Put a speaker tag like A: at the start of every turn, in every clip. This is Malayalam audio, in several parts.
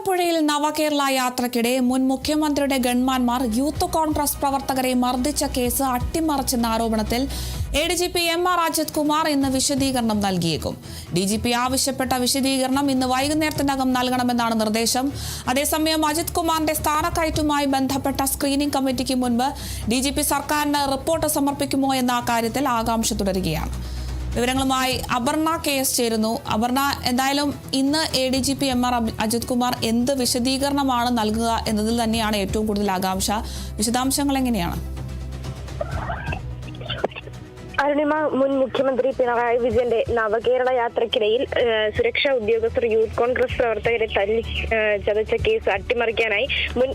A: ആലപ്പുഴയിൽ നവകേരള യാത്രയ്ക്കിടെ മുൻ മുഖ്യമന്ത്രിയുടെ ഗൺമാൻമാർ യൂത്ത് കോൺഗ്രസ് പ്രവർത്തകരെ മർദ്ദിച്ച കേസ് അട്ടിമറിച്ചെന്ന ആരോപണത്തിൽ എഡിജിപി എം.ആർ. അജിത് കുമാർ ഇന്ന് വിശദീകരണം നൽകിയേക്കും. ഡിജിപി ആവശ്യപ്പെട്ട വിശദീകരണം ഇന്ന് വൈകുന്നേരത്തിനകം നൽകണമെന്നാണ് നിർദ്ദേശം. അതേസമയം അജിത് കുമാറിന്റെ സ്ഥാനക്കയറ്റവുമായി ബന്ധപ്പെട്ട സ്ക്രീനിംഗ് കമ്മിറ്റിക്ക് മുൻപ് ഡിജിപി സർക്കാരിന് റിപ്പോർട്ട് സമർപ്പിക്കുമോ എന്ന കാര്യത്തിൽ ആകാംക്ഷ തുടരുകയാണ്. വിവരങ്ങളുമായി അപർണ KS ചേരുന്നു. അപർണ, എന്തായാലും ഇന്ന് ADGP എം.ആർ. അജിത് കുമാർ എന്ത് വിശദീകരണമാണ് നൽകുക എന്നതിൽ തന്നെയാണ് ഏറ്റവും കൂടുതൽ ആകാംക്ഷ. വിശദാംശങ്ങൾ എങ്ങനെയാണ്?
B: അരുണിമ, മുൻ മുഖ്യമന്ത്രി പിണറായി വിജയന്റെ നവകേരള യാത്രയ്ക്കിടയിൽ സുരക്ഷാ ഉദ്യോഗസ്ഥർ യൂത്ത് കോൺഗ്രസ് പ്രവർത്തകരെ തല്ലി ചതച്ച കേസ് അട്ടിമറിക്കാനായി മുൻ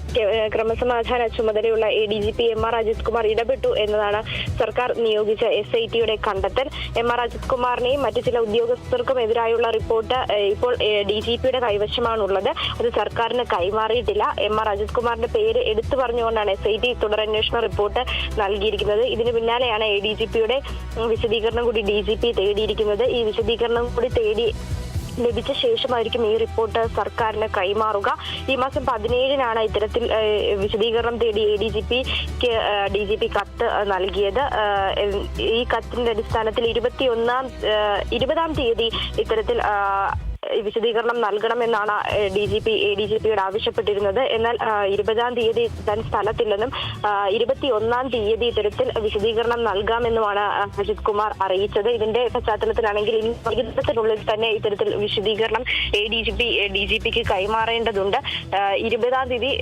B: ക്രമസമാധാന ചുമതലയുള്ള ADGP എം.ആർ. അജിത് കുമാർ ഇടപെട്ടു എന്നതാണ് സർക്കാർ നിയോഗിച്ച SIT-യുടെ കണ്ടെത്തൽ. എം.ആർ. അജിത് കുമാറിനെയും മറ്റു ചില ഉദ്യോഗസ്ഥർക്കും എതിരായുള്ള റിപ്പോർട്ട് ഇപ്പോൾ DGP-യുടെ കൈവശമാണുള്ളത്. അത് സർക്കാരിന് കൈമാറിയിട്ടില്ല. എം.ആർ. അജിത് കുമാറിന്റെ പേര് എടുത്തു പറഞ്ഞുകൊണ്ടാണ് SIT തുടരന്വേഷണ റിപ്പോർട്ട് നൽകിയിരിക്കുന്നത്. ഇതിന് പിന്നാലെയാണ് ADGP-യുടെ വിശദീകരണം കൂടി DGP തേടിയിരിക്കുന്നത്. ഈ വിശദീകരണം കൂടി ലഭിച്ച ശേഷമായിരിക്കും ഈ റിപ്പോർട്ട് സർക്കാരിന് കൈമാറുക. ഈ മാസം 17-നാണ് ഇത്തരത്തിൽ വിശദീകരണം തേടി DGP കത്ത് നൽകിയത്. ഈ കത്തിന്റെ അടിസ്ഥാനത്തിൽ 20-ാം തീയതി ഇത്തരത്തിൽ വിശദീകരണം നൽകണമെന്നാണ് ADGP-യോട് ആവശ്യപ്പെട്ടിരുന്നത്. എന്നാൽ 20-ാം തീയതി താൻ സ്ഥലത്തില്ലെന്നും 21-ാം തീയതി ഇത്തരത്തിൽ വിശദീകരണം നൽകാമെന്നുമാണ് അജിത് കുമാർ അറിയിച്ചത്. ഇതിന്റെ പശ്ചാത്തലത്തിലാണെങ്കിൽ ഇന്ന് വൈകുന്നേരത്തിനുള്ളിൽ തന്നെ ഇത്തരത്തിൽ വിശദീകരണം DGP-ക്ക് കൈമാറേണ്ടതുണ്ട്. 20-ാം തീയതി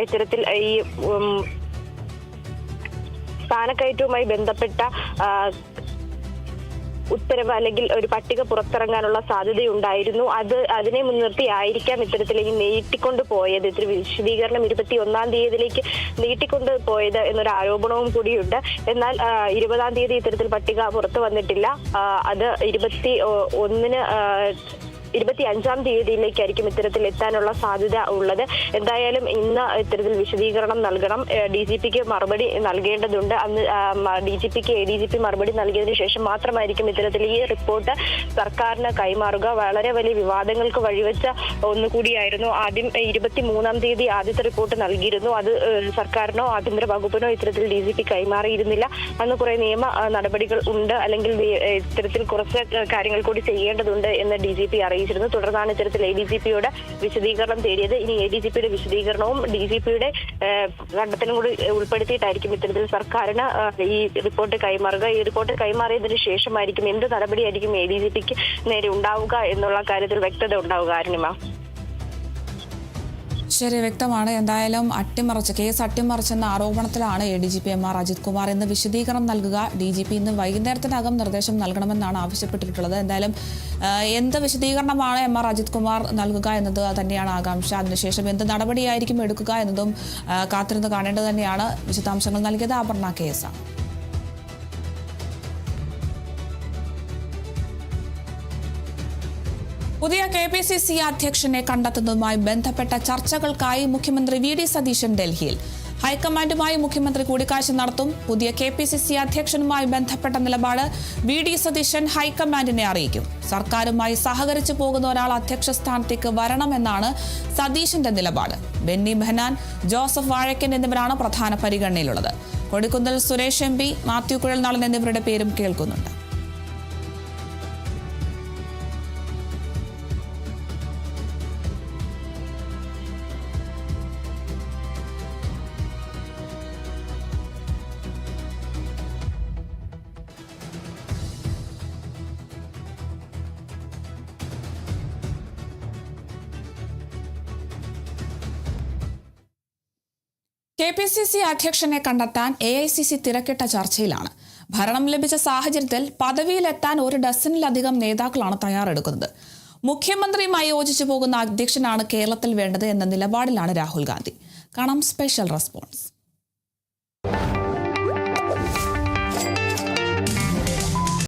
B: ഇത്തരത്തിൽ ഈ സ്ഥാനക്കയറ്റവുമായി ബന്ധപ്പെട്ട ഉത്തരവ് അല്ലെങ്കിൽ ഒരു പട്ടിക പുറത്തിറങ്ങാനുള്ള സാധ്യതയുണ്ടായിരുന്നു. അതിനെ മുൻനിർത്തിയായിരിക്കാം ഇത്തരത്തിലേക്ക് നീട്ടിക്കൊണ്ടു പോയത്. ഇത്തിരി വിശദീകരണം 21-ാം തീയതിയിലേക്ക് നീട്ടിക്കൊണ്ടു പോയത് എന്നൊരു ആരോപണവും കൂടിയുണ്ട്. എന്നാൽ 20-ാം തീയതി ഇത്തരത്തിൽ പട്ടിക പുറത്തു വന്നിട്ടില്ല. അത് 25-ാം തീയതിയിലേക്കായിരിക്കും ഇത്തരത്തിൽ എത്താനുള്ള സാധ്യത ഉള്ളത്. എന്തായാലും ഇന്ന് ഇത്തരത്തിൽ വിശദീകരണം നൽകണം. DGP-ക്ക് മറുപടി നൽകേണ്ടതുണ്ട്. അന്ന് DGP-ക്ക് ADGP മറുപടി നൽകിയതിനു ശേഷം മാത്രമായിരിക്കും ഇത്തരത്തിൽ ഈ റിപ്പോർട്ട് സർക്കാരിന് കൈമാറുക. വളരെ വലിയ വിവാദങ്ങൾക്ക് വഴിവെച്ച ഒന്നുകൂടിയായിരുന്നു. ആദ്യം 23-ാം തീയതി ആദ്യത്തെ റിപ്പോർട്ട് നൽകിയിരുന്നു. അത് സർക്കാരിനോ ആഭ്യന്തര വകുപ്പിനോ ഇത്തരത്തിൽ DGP കൈമാറിയിരുന്നില്ല. അന്ന് കുറെ നിയമ നടപടികൾ ഉണ്ട്, അല്ലെങ്കിൽ ഇത്തരത്തിൽ കുറച്ച് കാര്യങ്ങൾ കൂടി ചെയ്യേണ്ടതുണ്ട് എന്ന് DGP അറിയിച്ചിരുന്നു. തുടർന്നാണ് ഇത്തരത്തിൽ ADGP-യോട് വിശദീകരണം തേടിയത്. ഇനി ADGP-യുടെ വിശദീകരണവും DGP-യുടെ കണ്ടെത്തലും കൂടി ഉൾപ്പെടുത്തിയിട്ടായിരിക്കും ഇത്തരത്തിൽ സർക്കാരിന് ഈ റിപ്പോർട്ട് കൈമാറുക. ഈ റിപ്പോർട്ട് കൈമാറിയതിനു ശേഷമായിരിക്കും എന്ത് നടപടിയായിരിക്കും ADGP-ക്ക് നേരെ ഉണ്ടാവുക എന്നുള്ള കാര്യത്തിൽ വ്യക്തത ഉണ്ടാവുക. അരുണിമ,
A: ശരി, വ്യക്തമാണ്. എന്തായാലും കേസ് അട്ടിമറിച്ചെന്ന ആരോപണത്തിലാണ് ADGP എം.ആർ. അജിത് കുമാർ ഇന്ന് വിശദീകരണം നൽകുക. DGP ഇന്ന് വൈകുന്നേരത്തിനകം നിർദ്ദേശം നൽകണമെന്നാണ് ആവശ്യപ്പെട്ടിട്ടുള്ളത്. എന്തായാലും എന്ത് വിശദീകരണമാണ് എം.ആർ. അജിത് കുമാർ നൽകുക എന്നത് തന്നെയാണ് ആകാംക്ഷ. അതിനുശേഷം എന്ത് നടപടിയായിരിക്കും എടുക്കുക എന്നതും കാത്തിരുന്ന് കാണേണ്ടത് തന്നെയാണ്. വിശദാംശങ്ങൾ നൽകിയത് അപർണ KS. പുതിയ KPCC അധ്യക്ഷനെ കണ്ടെത്തുന്നതുമായി ബന്ധപ്പെട്ട ചർച്ചകൾക്കായി മുഖ്യമന്ത്രി VD സതീശൻ ഡൽഹിയിൽ. ഹൈക്കമാൻഡുമായി മുഖ്യമന്ത്രി കൂടിക്കാഴ്ച നടത്തും. പുതിയ KPCC അധ്യക്ഷനുമായി ബന്ധപ്പെട്ട നിലപാട് VD സതീശൻ ഹൈക്കമാൻഡിനെ അറിയിക്കും. സർക്കാരുമായി സഹകരിച്ചു പോകുന്ന ഒരാൾ അധ്യക്ഷ സ്ഥാനത്തേക്ക് വരണമെന്നാണ് സതീശന്റെ നിലപാട്. ബെന്നി ബെഹനാൻ, ജോസഫ് വാഴക്കൻ എന്നിവരാണ് പ്രധാന പരിഗണനയിലുള്ളത്. കൊടിക്കുന്നിൽ സുരേഷ് MP, മാത്യു കുഴൽനാടൻ എന്നിവരുടെ പേരും കേൾക്കുന്നുണ്ട്. KPCC അധ്യക്ഷനെ കണ്ടെത്താൻ AICC തിരക്കിട്ട ചർച്ചയിലാണ്. ഭരണം ലഭിച്ച സാഹചര്യത്തിൽ പദവിയിലെത്താൻ 1 ഡസനിലധികം നേതാക്കളാണ് തയ്യാറെടുക്കുന്നത്. മുഖ്യമന്ത്രിയുമായി യോജിച്ചു പോകുന്ന അധ്യക്ഷനാണ് കേരളത്തിൽ വേണ്ടത് എന്ന നിലപാടിലാണ് രാഹുൽ ഗാന്ധി. കാണാം സ്പെഷ്യൽ റെസ്പോൺസ്.